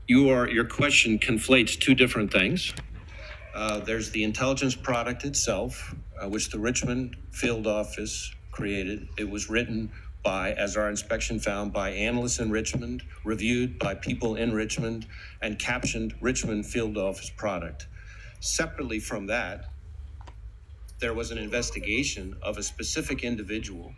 Your question conflates two different things. There's the intelligence product itself, which the Richmond field office created. It was written by, as our inspection found, by analysts in Richmond, reviewed by people in Richmond, and captioned Richmond field office product. Separately from that, there was an investigation of a specific individual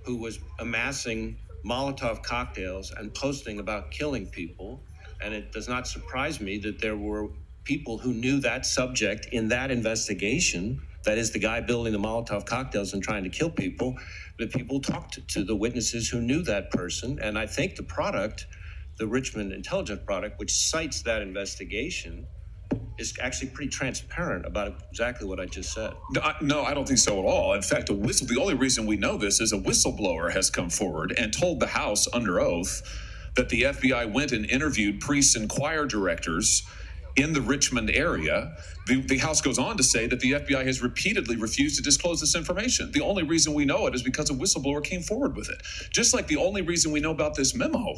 who was amassing Molotov cocktails and posting about killing people. And it does not surprise me that there were people who knew that subject in that investigation. That is, the guy building the Molotov cocktails and trying to kill people. But people talked to the witnesses who knew that person. And I think the product, the Richmond intelligence product, which cites that investigation, is actually pretty transparent about exactly what I just said. No, I don't think so at all. In fact, the only reason we know this is a whistleblower has come forward and told the House under oath that the FBI went and interviewed priests and choir directors in the Richmond area. The House goes on to say that the FBI has repeatedly refused to disclose this information. The only reason we know it is because a whistleblower came forward with it. Just like the only reason we know about this memo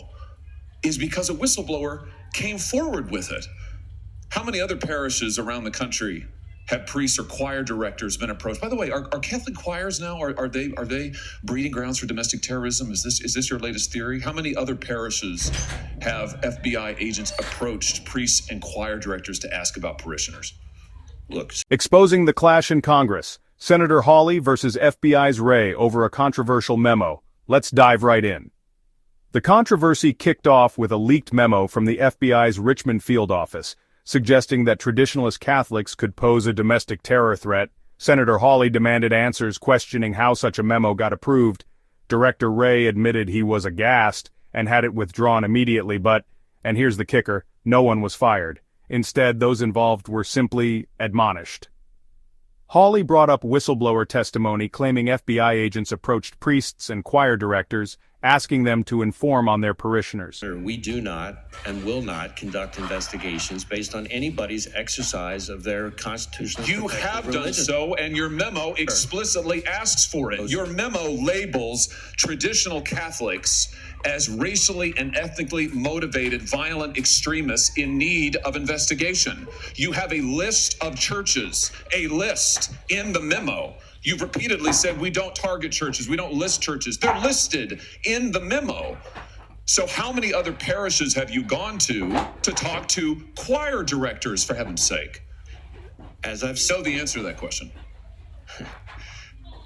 is because a whistleblower came forward with it. How many other parishes around the country have priests or choir directors been approached? By the way, are Catholic choirs now, are they breeding grounds for domestic terrorism? Is this your latest theory? How many other parishes have FBI agents approached priests and choir directors to ask about parishioners? Look. Exposing the clash in Congress. Senator Hawley versus FBI's Wray over a controversial memo. Let's dive right in. The controversy kicked off with a leaked memo from the FBI's Richmond field office, suggesting that traditionalist Catholics could pose a domestic terror threat. Senator Hawley demanded answers questioning how such a memo got approved. Director Wray admitted he was aghast and had it withdrawn immediately, but, and here's the kicker, no one was fired. Instead, those involved were simply admonished. Hawley brought up whistleblower testimony claiming FBI agents approached priests and choir directors, asking them to inform on their parishioners. We do not and will not conduct investigations based on anybody's exercise of their constitutional You have religion. Done so, and your memo explicitly asks for it. Your memo labels traditional Catholics as racially and ethnically motivated violent extremists in need of investigation. You have a list of churches, a list in the memo. You've repeatedly said we don't target churches, we don't list churches. They're listed in the memo. So how many other parishes have you gone to talk to choir directors, for heaven's sake? As I've said, the answer to that question.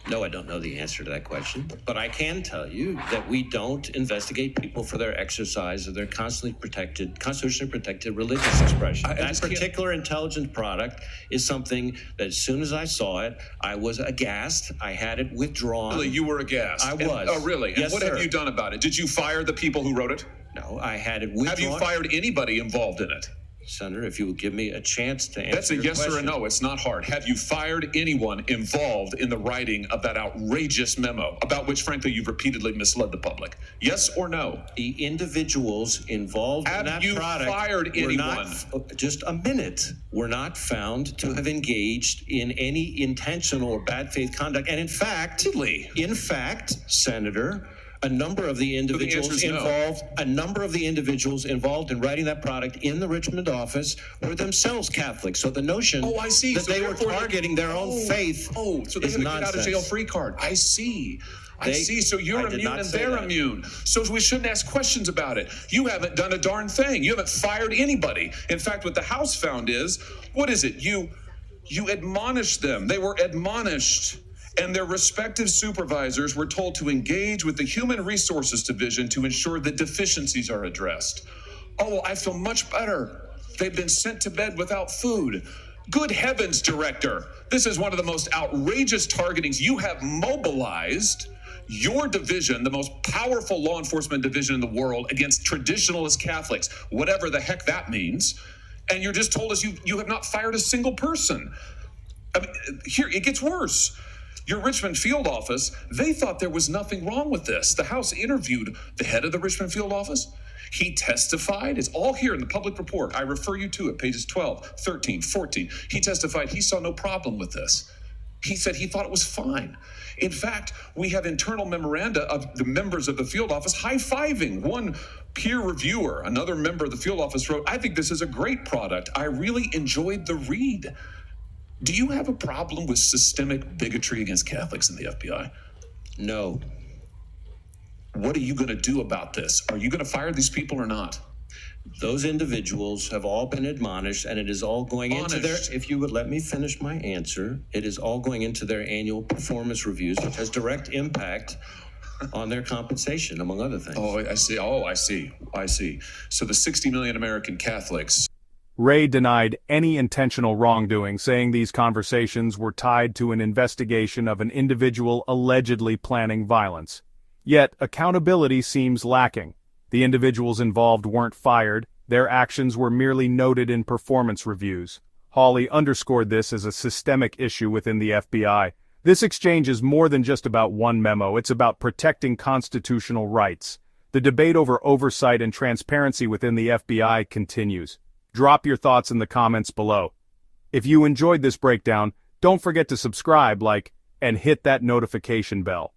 No, I don't know the answer to that question, but I can tell you that we don't investigate people for their exercise of their constitutionally protected religious expression. That particular intelligence product is something that as soon as I saw it, I was aghast. I had it withdrawn. Really, you were aghast? I was. Oh, really? And yes, what have you done about it? Did you fire the people who wrote it? No, I had it withdrawn. Have you fired anybody involved in it? Senator, if you would give me a chance to answer That's a yes question. Or a no. It's not hard. Have you fired anyone involved in the writing of that outrageous memo, about which, frankly, you've repeatedly misled the public? Yes or no? The individuals involved in that product fired anyone? Not, just a minute, were not found to have engaged in any intentional or bad faith conduct. And in fact, Senator, a number of the individuals involved in writing that product in the Richmond office were themselves Catholics. So the notion that they were targeting their own faith so they is had a nonsense. get out of jail free card. I see. So you're immune and they're immune. So we shouldn't ask questions about it. You haven't done a darn thing. You haven't fired anybody. In fact, what the House found is, what is it? You admonished them. They were admonished. And their respective supervisors were told to engage with the Human Resources Division to ensure that deficiencies are addressed. Oh, I feel much better. They've been sent to bed without food. Good heavens, Director. This is one of the most outrageous targetings. You have mobilized your division, the most powerful law enforcement division in the world, against traditionalist Catholics, whatever the heck that means. And you're just told us you have not fired a single person. I mean, here, it gets worse. Your Richmond field office, they thought there was nothing wrong with this. The House interviewed the head of the Richmond field office. He testified. It's all here in the public report. I refer you to it, pages 12, 13, 14. He testified he saw no problem with this. He said he thought it was fine. In fact, we have internal memoranda of the members of the field office high-fiving. One peer reviewer, another member of the field office wrote, "I think this is a great product. I really enjoyed the read." Do you have a problem with systemic bigotry against Catholics in the FBI? No. What are you going to do about this? Are you going to fire these people or not? Those individuals have all been admonished, and it is all going into their, if you would let me finish my answer, it is all going into their annual performance reviews, which has direct impact on their compensation, among other things. Oh, I see. So the 60 million American Catholics. Wray denied any intentional wrongdoing, saying these conversations were tied to an investigation of an individual allegedly planning violence. Yet, accountability seems lacking. The individuals involved weren't fired, their actions were merely noted in performance reviews. Hawley underscored this as a systemic issue within the FBI. This exchange is more than just about one memo, it's about protecting constitutional rights. The debate over oversight and transparency within the FBI continues. Drop your thoughts in the comments below. If you enjoyed this breakdown, don't forget to subscribe, like, and hit that notification bell.